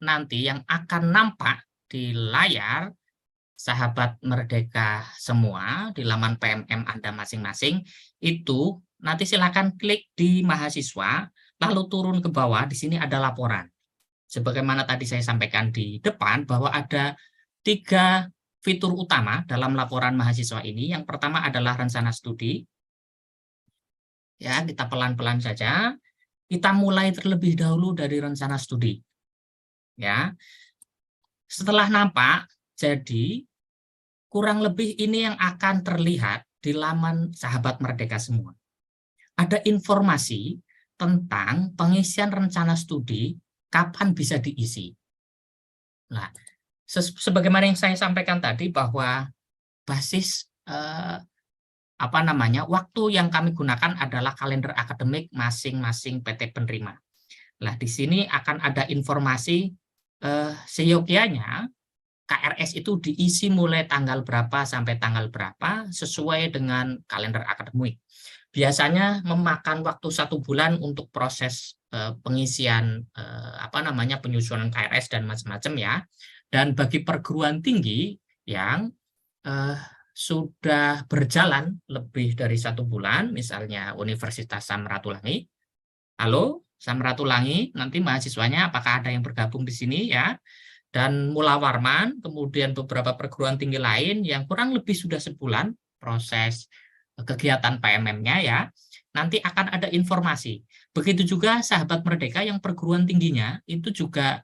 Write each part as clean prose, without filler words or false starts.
nanti yang akan nampak di layar sahabat Merdeka semua di laman PMM Anda masing-masing itu nanti silakan klik di mahasiswa lalu turun ke bawah. Di sini ada laporan. Sebagaimana tadi saya sampaikan di depan bahwa ada 3 fitur utama dalam laporan mahasiswa ini. Yang pertama adalah rencana studi. Ya, kita pelan-pelan saja. Kita mulai terlebih dahulu dari rencana studi. Ya. Setelah nampak, jadi kurang lebih ini yang akan terlihat di laman sahabat Merdeka semua. Ada informasi tentang pengisian rencana studi, kapan bisa diisi. Nah, sebagaimana yang saya sampaikan tadi bahwa basis waktu yang kami gunakan adalah kalender akademik masing-masing PT penerima. Nah, di sini akan ada informasi seyogyanya KRS itu diisi mulai tanggal berapa sampai tanggal berapa sesuai dengan kalender akademik. Biasanya memakan waktu 1 bulan untuk proses pengisian penyusunan KRS dan macam-macam ya. Dan bagi perguruan tinggi yang sudah berjalan lebih dari 1 bulan, misalnya Universitas Samratulangi. Halo, Samratulangi, nanti mahasiswanya apakah ada yang bergabung di sini ya? Dan Mula Warman, kemudian beberapa perguruan tinggi lain yang kurang lebih sudah sebulan proses kegiatan PMM-nya ya, nanti akan ada informasi. Begitu juga sahabat Merdeka yang perguruan tingginya itu juga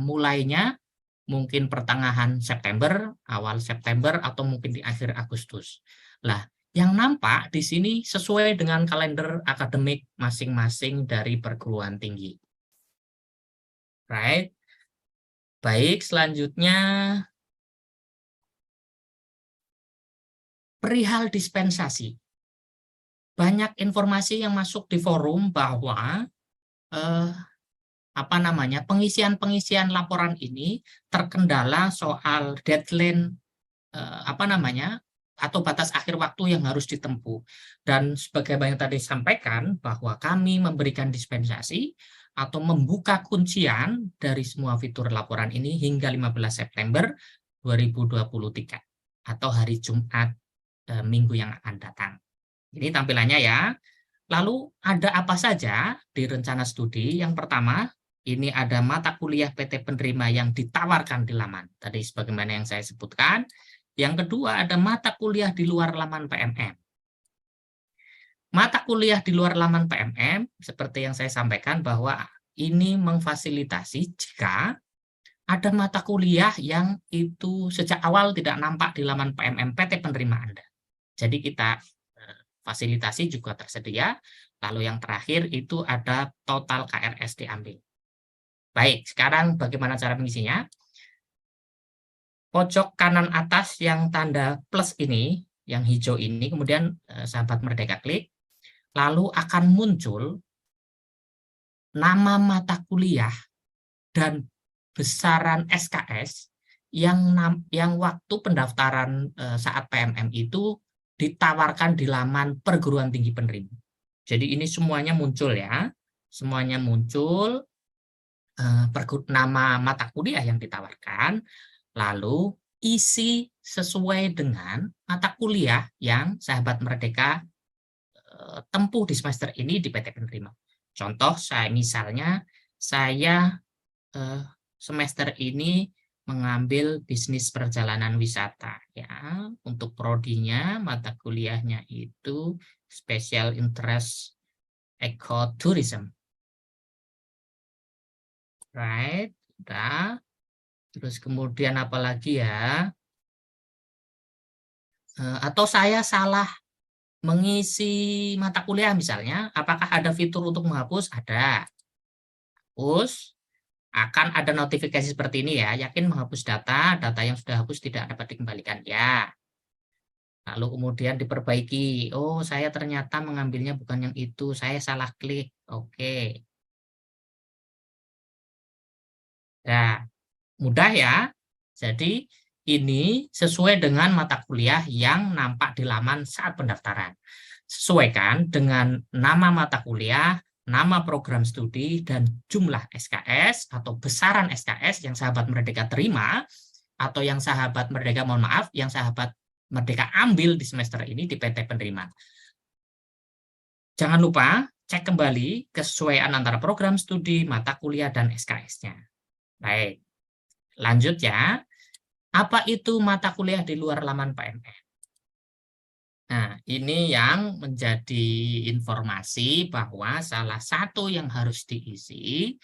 mulainya mungkin pertengahan September, awal September, atau mungkin di akhir Agustus. Nah, yang nampak di sini sesuai dengan kalender akademik masing-masing dari perguruan tinggi. Right? Baik, selanjutnya perihal dispensasi. Banyak informasi yang masuk di forum bahwa pengisian laporan ini terkendala soal deadline atau batas akhir waktu yang harus ditempuh. Dan sebagaimana yang tadi sampaikan bahwa kami memberikan dispensasi atau membuka kuncian dari semua fitur laporan ini hingga 15 September 2023 atau hari Jumat minggu yang akan datang. Ini tampilannya ya. Lalu ada apa saja di rencana studi? Yang pertama, ini ada mata kuliah PT penerima yang ditawarkan di laman. Tadi sebagaimana yang saya sebutkan. Yang kedua, ada mata kuliah di luar laman PMM. Mata kuliah di luar laman PMM, seperti yang saya sampaikan bahwa ini memfasilitasi jika ada mata kuliah yang itu sejak awal tidak nampak di laman PMM PT penerima Anda. Jadi kita fasilitasi juga tersedia. Lalu yang terakhir itu ada total KRS diambil. Baik, sekarang bagaimana cara mengisinya? Pojok kanan atas yang tanda plus ini, yang hijau ini, kemudian sahabat Merdeka klik, lalu akan muncul nama mata kuliah dan besaran SKS yang waktu pendaftaran saat PMM itu ditawarkan di laman perguruan tinggi penerima. Jadi ini semuanya muncul ya, semuanya muncul nama mata kuliah yang ditawarkan, lalu isi sesuai dengan mata kuliah yang sahabat Merdeka tempuh di semester ini di PT penerima. Contoh, misalnya saya semester ini mengambil bisnis perjalanan wisata ya. Untuk prodinya mata kuliahnya itu Special Interest Ecotourism. Right, udah. Terus kemudian apa lagi ya? Atau saya salah mengisi mata kuliah misalnya, apakah ada fitur untuk menghapus? Ada. Hapus. Akan ada notifikasi seperti ini ya, yakin menghapus data yang sudah hapus tidak dapat dikembalikan ya. Lalu kemudian diperbaiki, oh saya ternyata mengambilnya bukan yang itu, saya salah klik, oke. Nah, mudah ya. Jadi ini sesuai dengan mata kuliah yang nampak di laman saat pendaftaran. Sesuaikan dengan nama mata kuliah, nama program studi, dan jumlah SKS atau besaran SKS yang sahabat Merdeka terima, atau yang sahabat Merdeka, mohon maaf, yang sahabat Merdeka ambil di semester ini di PT penerima. Jangan lupa cek kembali kesesuaian antara program studi, mata kuliah, dan SKS-nya. Baik, lanjut ya. Apa itu mata kuliah di luar laman PMM? Nah, ini yang menjadi informasi bahwa salah satu yang harus diisi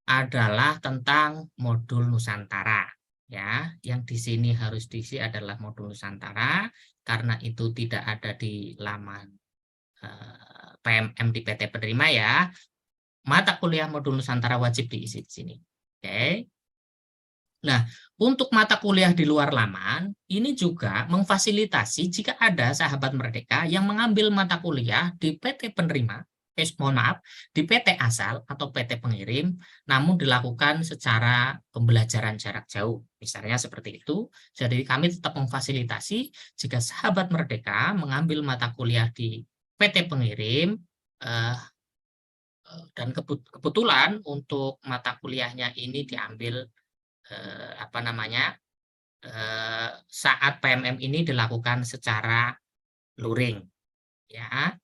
adalah tentang modul Nusantara. Ya, yang di sini harus diisi adalah modul Nusantara karena itu tidak ada di laman PMM di PT penerima ya. Mata kuliah modul Nusantara wajib diisi di sini. Oke. Nah, untuk mata kuliah di luar laman, ini juga memfasilitasi jika ada sahabat Merdeka yang mengambil mata kuliah di PT penerima, mohon maaf, di PT asal atau PT pengirim, namun dilakukan secara pembelajaran jarak jauh. Misalnya seperti itu. Jadi kami tetap memfasilitasi jika sahabat Merdeka mengambil mata kuliah di PT pengirim, dan kebetulan untuk mata kuliahnya ini diambil apa namanya, saat PMM ini dilakukan secara luring, ya.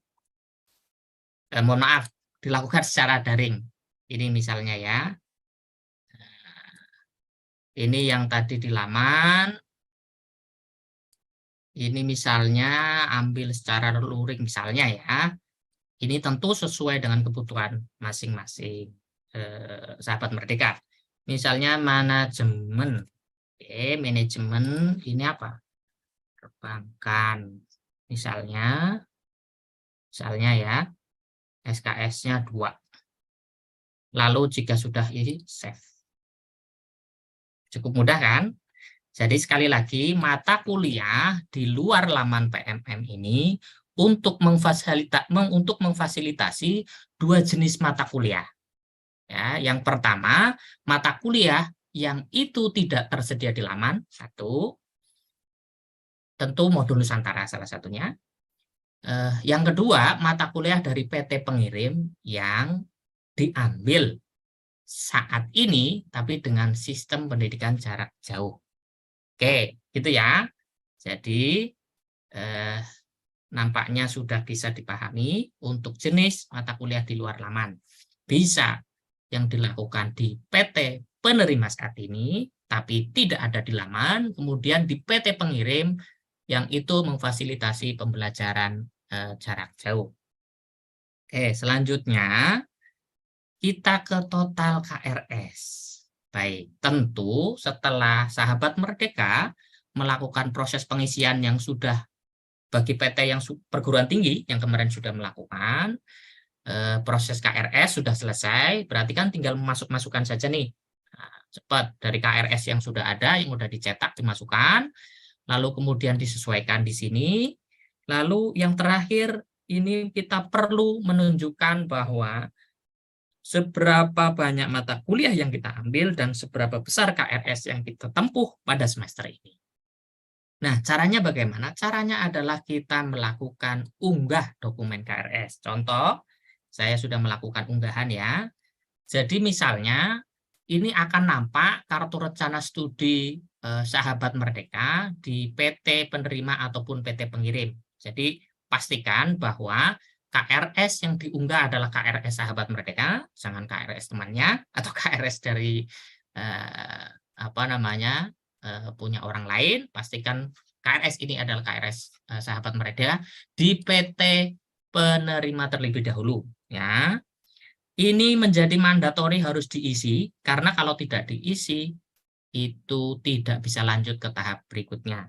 Mohon maaf, dilakukan secara daring. Ini misalnya ya. Ini yang tadi di laman. Ini misalnya ambil secara luring misalnya ya. Ini tentu sesuai dengan kebutuhan masing-masing sahabat Merdeka. Misalnya manajemen. Oke, manajemen ini apa? Perbankan. Misalnya ya, SKS-nya 2. Lalu jika sudah ini, save. Cukup mudah kan? Jadi sekali lagi, mata kuliah di luar laman PMM ini untuk memfasilitasi 2 jenis mata kuliah. Ya, yang pertama, mata kuliah yang itu tidak tersedia di laman, 1, tentu modul Nusantara salah satunya. Yang kedua, mata kuliah dari PT pengirim yang diambil saat ini, tapi dengan sistem pendidikan jarak jauh. Oke, gitu ya. Jadi, nampaknya sudah bisa dipahami untuk jenis mata kuliah di luar laman. Bisa yang dilakukan di PT penerima saat ini, tapi tidak ada di laman, kemudian di PT pengirim, yang itu memfasilitasi pembelajaran jarak jauh. Oke, selanjutnya kita ke total KRS. Baik, tentu setelah sahabat Merdeka melakukan proses pengisian yang sudah bagi PT yang perguruan tinggi yang kemarin sudah melakukan, proses KRS sudah selesai, berarti kan tinggal masukkan saja nih. Nah, cepat dari KRS yang sudah ada, yang sudah dicetak, dimasukkan, lalu kemudian disesuaikan di sini. Lalu yang terakhir, ini kita perlu menunjukkan bahwa seberapa banyak mata kuliah yang kita ambil dan seberapa besar KRS yang kita tempuh pada semester ini. Nah, caranya bagaimana? Caranya adalah kita melakukan unggah dokumen KRS. Contoh, saya sudah melakukan unggahan ya. Jadi misalnya, ini akan nampak kartu rencana studi sahabat Merdeka di PT penerima ataupun PT pengirim. Jadi pastikan bahwa KRS yang diunggah adalah KRS sahabat Merdeka, jangan KRS temannya atau KRS dari apa namanya, punya orang lain. Pastikan KRS ini adalah KRS sahabat Merdeka di PT penerima terlebih dahulu ya. Ini menjadi mandatori harus diisi karena kalau tidak diisi itu tidak bisa lanjut ke tahap berikutnya.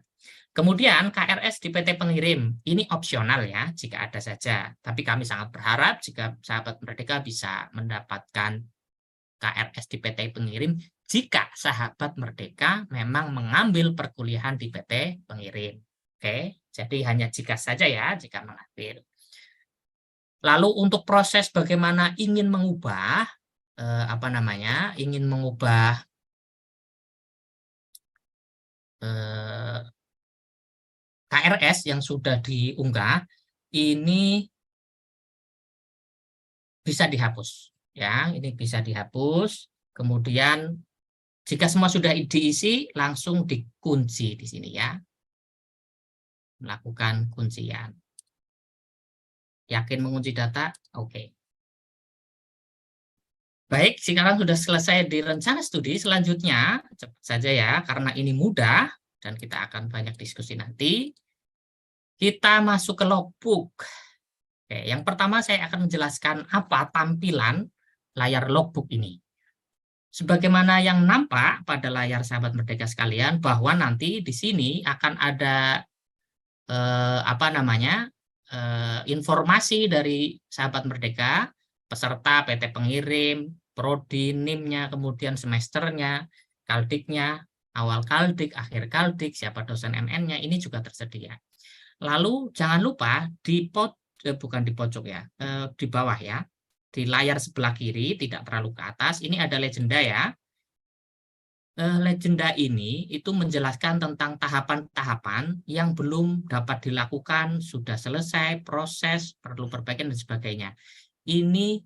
Kemudian KRS di PT pengirim ini opsional ya jika ada saja. Tapi kami sangat berharap jika sahabat Merdeka bisa mendapatkan KRS di PT pengirim jika sahabat Merdeka memang mengambil perkuliahan di PT pengirim. Oke, jadi hanya jika saja ya jika mengambil. Lalu untuk proses bagaimana ingin mengubah apa namanya, ingin mengubah KRS yang sudah diunggah, ini bisa dihapus. Ya, ini bisa dihapus. Kemudian jika semua sudah diisi, langsung dikunci di sini ya. Melakukan kuncian. Yakin mengunci data? Oke. Baik, sekarang sudah selesai di rencana studi. Selanjutnya, cepat saja ya, karena ini mudah dan kita akan banyak diskusi nanti. Kita masuk ke logbook. Oke, yang pertama saya akan menjelaskan apa tampilan layar logbook ini. Sebagaimana yang nampak pada layar sahabat merdeka sekalian, bahwa nanti di sini akan ada informasi dari sahabat merdeka, peserta, PT pengirim, prodi, NIM-nya, kemudian semesternya, kaldiknya, awal kaldik, akhir kaldik, siapa dosen MN-nya, ini juga tersedia. Lalu jangan lupa bukan di pojok ya, di bawah ya, di layar sebelah kiri, tidak terlalu ke atas, ini ada legenda ya. Legenda ini itu menjelaskan tentang tahapan-tahapan yang belum dapat dilakukan, sudah selesai, proses, perlu perbaikan, dan sebagainya. Ini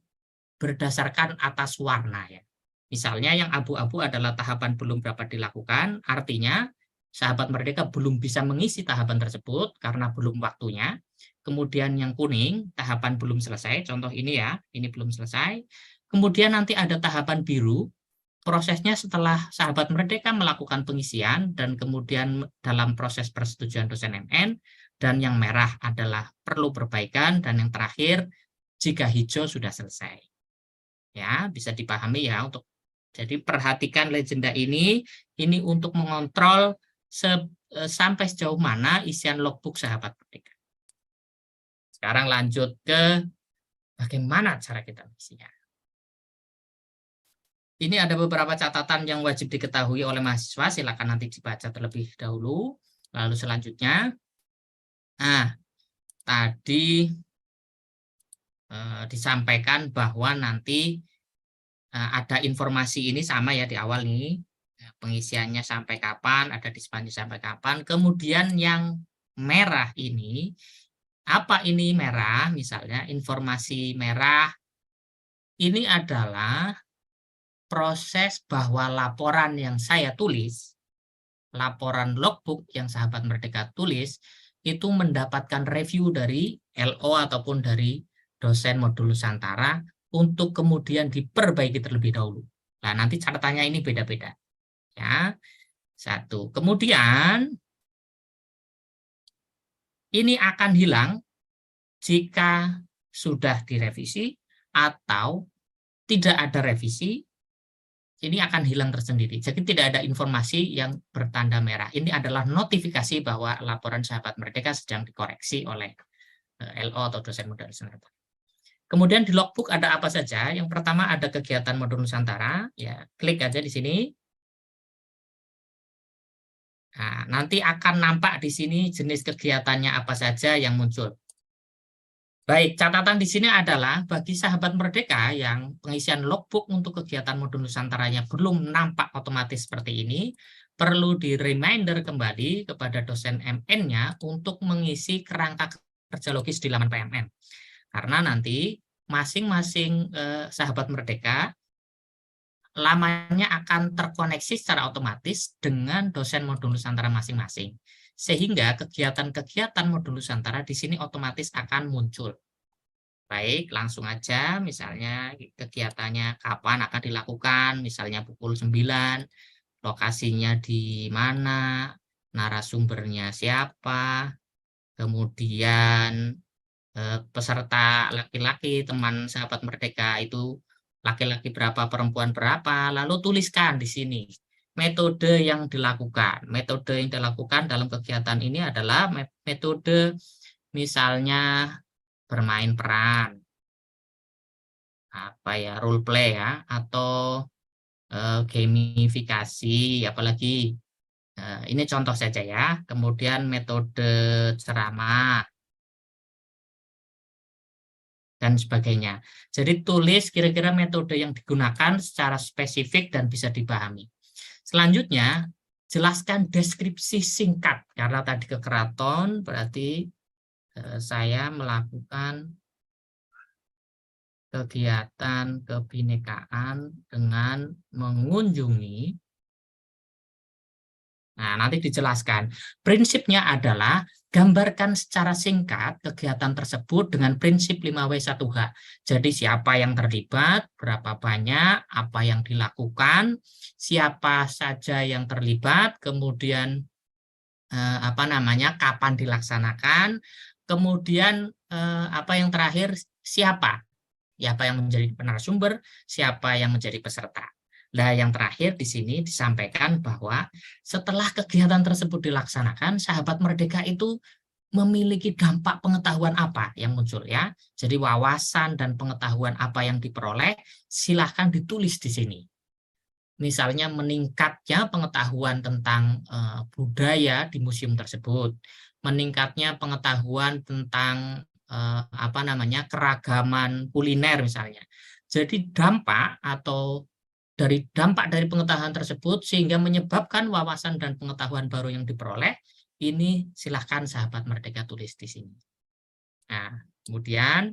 berdasarkan atas warna ya. Misalnya yang abu-abu adalah tahapan belum dapat dilakukan, artinya sahabat merdeka belum bisa mengisi tahapan tersebut karena belum waktunya. Kemudian yang kuning, tahapan belum selesai, contoh ini ya, ini belum selesai. Kemudian nanti ada tahapan biru, prosesnya setelah sahabat merdeka melakukan pengisian dan kemudian dalam proses persetujuan dosen MN, dan yang merah adalah perlu perbaikan, dan yang terakhir jika hijau sudah selesai. Ya, bisa dipahami ya. Jadi perhatikan legenda ini untuk mengontrol sampai sejauh mana isian logbook sahabat merdeka. Sekarang lanjut ke bagaimana cara kita mengisinya. Ini ada beberapa catatan yang wajib diketahui oleh mahasiswa, silakan nanti dibaca terlebih dahulu. Lalu selanjutnya, tadi disampaikan bahwa nanti ada informasi ini sama ya di awal nih, pengisiannya sampai kapan, ada dispannya sampai kapan. Kemudian yang merah ini, apa ini merah? Misalnya informasi merah ini adalah proses bahwa laporan yang saya tulis, laporan logbook yang sahabat merdeka tulis, itu mendapatkan review dari LO ataupun dari dosen modul Nusantara untuk kemudian diperbaiki terlebih dahulu. Nah, nanti catatannya ini beda-beda. Ya, satu. Kemudian, ini akan hilang jika sudah direvisi atau tidak ada revisi, ini akan hilang tersendiri. Jadi tidak ada informasi yang bertanda merah. Ini adalah notifikasi bahwa laporan sahabat merdeka sedang dikoreksi oleh LO atau dosen modul Nusantara. Kemudian di logbook ada apa saja? Yang pertama ada kegiatan modul Nusantara. Ya, klik aja di sini. Nah, nanti akan nampak di sini jenis kegiatannya apa saja yang muncul. Baik, catatan di sini adalah bagi sahabat merdeka yang pengisian logbook untuk kegiatan modul Nusantaranya belum nampak otomatis seperti ini, perlu di-reminder kembali kepada dosen MN-nya untuk mengisi kerangka kerja logis di laman PMN. Karena nanti masing-masing sahabat merdeka lamanya akan terkoneksi secara otomatis dengan dosen modul Nusantara masing-masing. Sehingga kegiatan-kegiatan modul Nusantara di sini otomatis akan muncul. Baik, langsung aja misalnya kegiatannya kapan akan dilakukan, misalnya pukul 9, lokasinya di mana, narasumbernya siapa, kemudian peserta laki-laki, teman sahabat merdeka itu laki-laki berapa, perempuan berapa, lalu tuliskan di sini metode yang dilakukan. Metode yang dilakukan dalam kegiatan ini adalah metode misalnya bermain peran, apa ya, role play ya, atau gamifikasi, apalagi ini contoh saja ya. Kemudian metode ceramah dan sebagainya. Jadi tulis kira-kira metode yang digunakan secara spesifik dan bisa dipahami. Selanjutnya, jelaskan deskripsi singkat. Karena tadi ke keraton, berarti saya melakukan kegiatan kebinekaan dengan mengunjungi. Nah, nanti dijelaskan. Prinsipnya adalah gambarkan secara singkat kegiatan tersebut dengan prinsip 5W1H. Jadi siapa yang terlibat, berapa banyak, apa yang dilakukan, siapa saja yang terlibat, kemudian kapan dilaksanakan, kemudian apa yang terakhir, siapa yang menjadi narasumber, siapa yang menjadi peserta. Nah, yang terakhir di sini disampaikan bahwa setelah kegiatan tersebut dilaksanakan, sahabat merdeka itu memiliki dampak pengetahuan apa yang muncul ya. Jadi wawasan dan pengetahuan apa yang diperoleh, silahkan ditulis di sini. Misalnya meningkatnya pengetahuan tentang budaya di museum tersebut, meningkatnya pengetahuan tentang keragaman kuliner misalnya. Jadi dampak dari pengetahuan tersebut sehingga menyebabkan wawasan dan pengetahuan baru yang diperoleh, ini silahkan sahabat merdeka tulis di sini. Nah, kemudian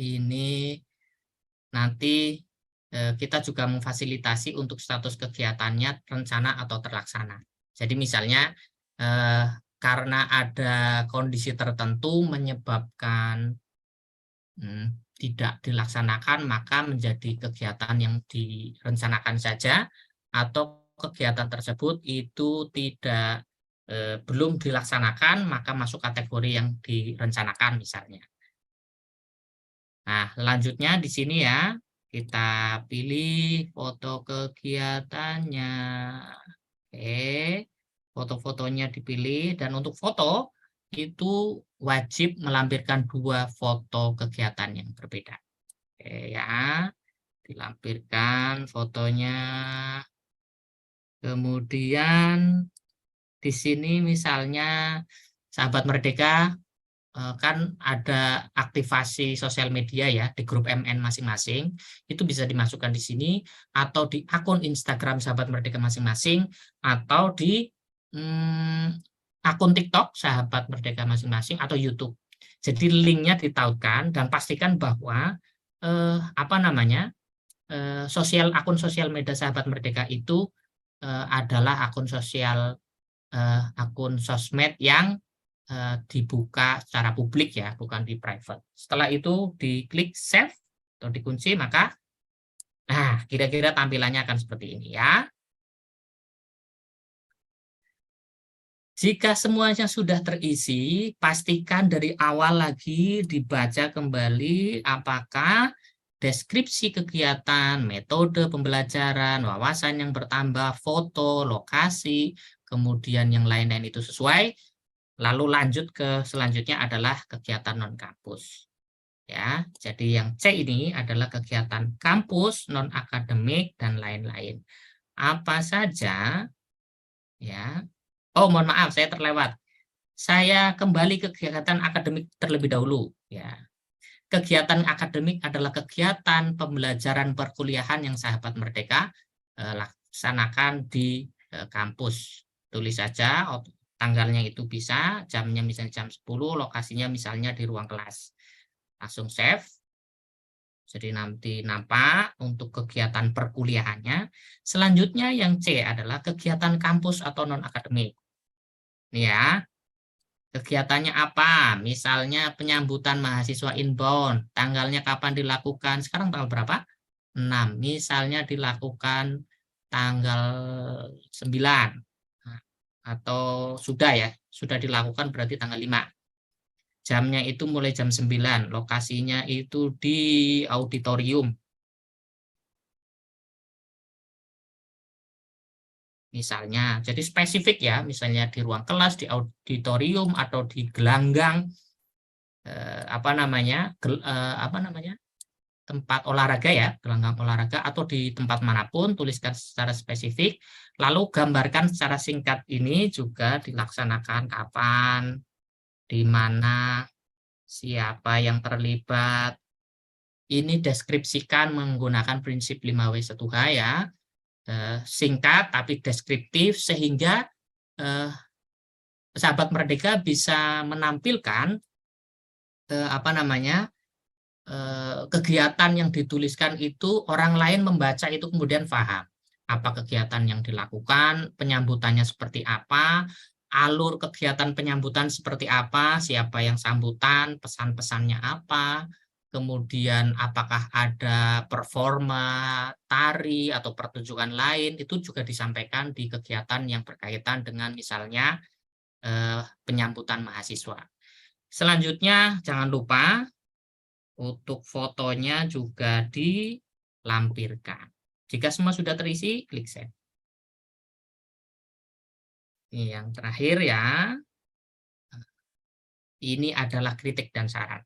ini nanti kita juga memfasilitasi untuk status kegiatannya rencana atau terlaksana. Jadi misalnya karena ada kondisi tertentu menyebabkan tidak dilaksanakan, maka menjadi kegiatan yang direncanakan saja, atau kegiatan tersebut itu belum dilaksanakan, maka masuk kategori yang direncanakan misalnya. Nah, selanjutnya di sini ya, kita pilih foto kegiatannya. Oke, foto-fotonya dipilih, dan untuk foto itu wajib melampirkan 2 foto kegiatan yang berbeda. Oke ya, dilampirkan fotonya. Kemudian di sini misalnya sahabat merdeka kan ada aktivasi sosial media ya di grup MN masing-masing, itu bisa dimasukkan di sini, atau di akun Instagram sahabat merdeka masing-masing, atau di akun TikTok sahabat merdeka masing-masing, atau YouTube. Jadi linknya ditautkan dan pastikan bahwa akun sosial media sahabat merdeka itu adalah akun sosmed yang dibuka secara publik ya, bukan di private. Setelah itu diklik save atau dikunci, maka kira-kira tampilannya akan seperti ini ya. Jika semuanya sudah terisi, pastikan dari awal lagi dibaca kembali apakah deskripsi kegiatan, metode pembelajaran, wawasan yang bertambah, foto, lokasi, kemudian yang lain-lain itu sesuai. Lalu lanjut ke selanjutnya adalah kegiatan non-kampus. Ya, jadi yang C ini adalah kegiatan kampus, non-akademik, dan lain-lain. Apa saja? Ya. Oh, mohon maaf, saya terlewat. Saya kembali ke kegiatan akademik terlebih dahulu. Ya. Kegiatan akademik adalah kegiatan pembelajaran perkuliahan yang sahabat merdeka laksanakan di kampus. Tulis saja tanggalnya, itu bisa, jamnya misalnya jam 10, lokasinya misalnya di ruang kelas. Langsung save. Jadi nanti nampak untuk kegiatan perkuliahannya. Selanjutnya yang C adalah kegiatan kampus atau non-akademik. Ini ya, kegiatannya apa? Misalnya penyambutan mahasiswa inbound. Tanggalnya kapan dilakukan? Sekarang tanggal berapa? 6. Misalnya dilakukan tanggal 9. Atau sudah dilakukan berarti tanggal 5. Jamnya itu mulai jam 9, lokasinya itu di auditorium. Misalnya, jadi spesifik ya, misalnya di ruang kelas, di auditorium, atau di gelanggang, tempat olahraga ya, gelanggang olahraga, atau di tempat manapun, tuliskan secara spesifik, lalu gambarkan secara singkat ini juga dilaksanakan kapan, di mana, siapa yang terlibat. Ini deskripsikan menggunakan prinsip 5W1H ya, singkat tapi deskriptif, sehingga sahabat merdeka bisa menampilkan kegiatan yang dituliskan itu orang lain membaca itu kemudian paham. Apa kegiatan yang dilakukan, penyambutannya seperti apa, alur kegiatan penyambutan seperti apa, siapa yang sambutan, pesan-pesannya apa, kemudian apakah ada performa, tari, atau pertunjukan lain, itu juga disampaikan di kegiatan yang berkaitan dengan misalnya penyambutan mahasiswa. Selanjutnya, jangan lupa untuk fotonya juga dilampirkan. Jika semua sudah terisi, klik save. Ini yang terakhir ya. Ini adalah kritik dan saran.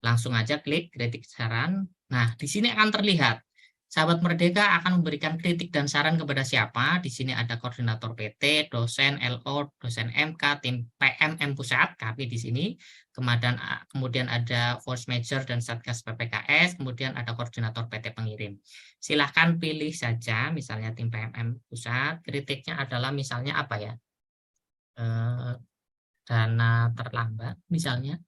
Langsung aja klik kritik saran. Nah, di sini akan terlihat Sahabat Merdeka akan memberikan kritik dan saran kepada siapa. Di sini ada koordinator PT, dosen, LO, dosen MK, tim PMM pusat, kami di sini. Kemudian ada Force Major dan Satgas PPKS, kemudian ada koordinator PT pengirim. Silahkan pilih saja, misalnya tim PMM pusat. Kritiknya adalah misalnya apa ya? Dana terlambat, misalnya.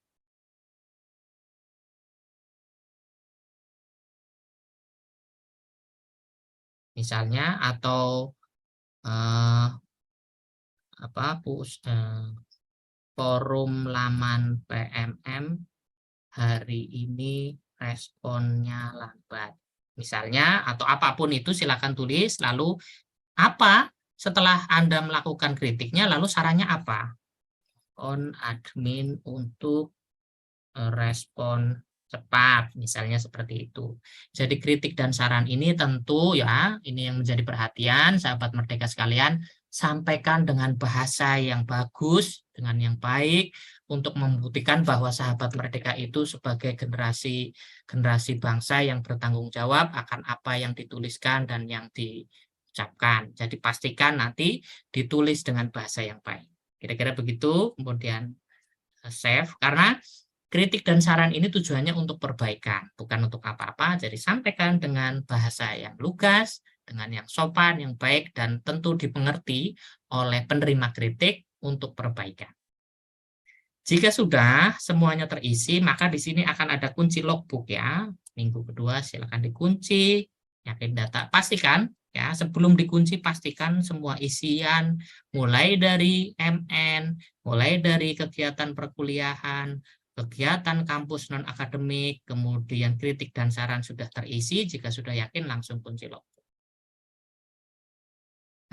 Atau forum laman PMM hari ini responnya lambat. Misalnya, atau apapun itu silakan tulis, lalu apa setelah Anda melakukan kritiknya, lalu sarannya apa? On admin untuk respon cepat, misalnya seperti itu. Jadi kritik dan saran ini tentu ya, ini yang menjadi perhatian Sahabat Merdeka sekalian, sampaikan dengan bahasa yang bagus, dengan yang baik, untuk membuktikan bahwa Sahabat Merdeka itu sebagai generasi bangsa yang bertanggung jawab akan apa yang dituliskan dan yang diucapkan. Jadi pastikan nanti ditulis dengan bahasa yang baik. Kira-kira begitu, kemudian save, karena kritik dan saran ini tujuannya untuk perbaikan, bukan untuk apa-apa. Jadi sampaikan dengan bahasa yang lugas, dengan yang sopan, yang baik, dan tentu dimengerti oleh penerima kritik untuk perbaikan. Jika sudah semuanya terisi, maka di sini akan ada kunci logbook ya. Minggu kedua silakan dikunci, yakin data, pastikan ya, sebelum dikunci pastikan semua isian mulai dari MN, mulai dari kegiatan perkuliahan, kegiatan kampus non-akademik, kemudian kritik dan saran sudah terisi. Jika sudah yakin, langsung kunci logbook.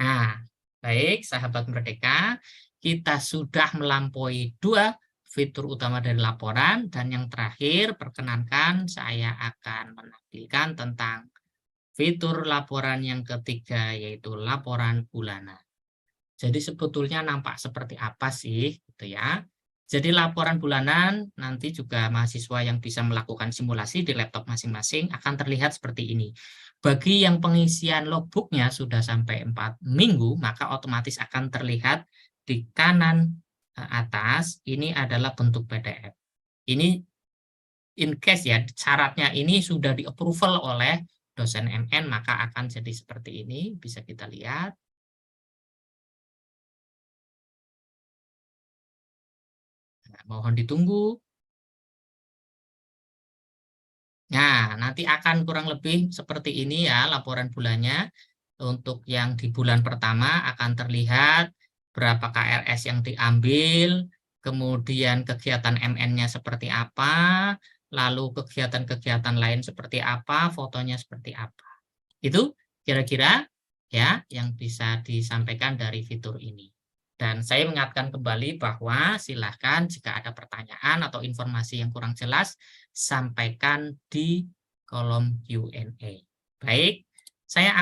Nah, baik Sahabat Merdeka, kita sudah melampaui 2 fitur utama dari laporan, dan yang terakhir perkenankan saya akan menampilkan tentang fitur laporan yang ketiga, yaitu laporan bulanan. Jadi sebetulnya nampak seperti apa sih, gitu ya. Jadi laporan bulanan nanti juga mahasiswa yang bisa melakukan simulasi di laptop masing-masing akan terlihat seperti ini. Bagi yang pengisian logbooknya sudah sampai 4 minggu, maka otomatis akan terlihat di kanan atas, ini adalah bentuk PDF. Ini in case ya, syaratnya ini sudah di-approval oleh dosen MN, maka akan jadi seperti ini, bisa kita lihat. Nah, mohon ditunggu. Nah, nanti akan kurang lebih seperti ini ya laporan bulannya. Untuk yang di bulan pertama akan terlihat berapa KRS yang diambil, kemudian kegiatan MN-nya seperti apa, lalu kegiatan-kegiatan lain seperti apa, fotonya seperti apa. Itu kira-kira ya yang bisa disampaikan dari fitur ini. Dan saya mengingatkan kembali bahwa silahkan jika ada pertanyaan atau informasi yang kurang jelas, sampaikan di kolom Q&A. Baik, saya akan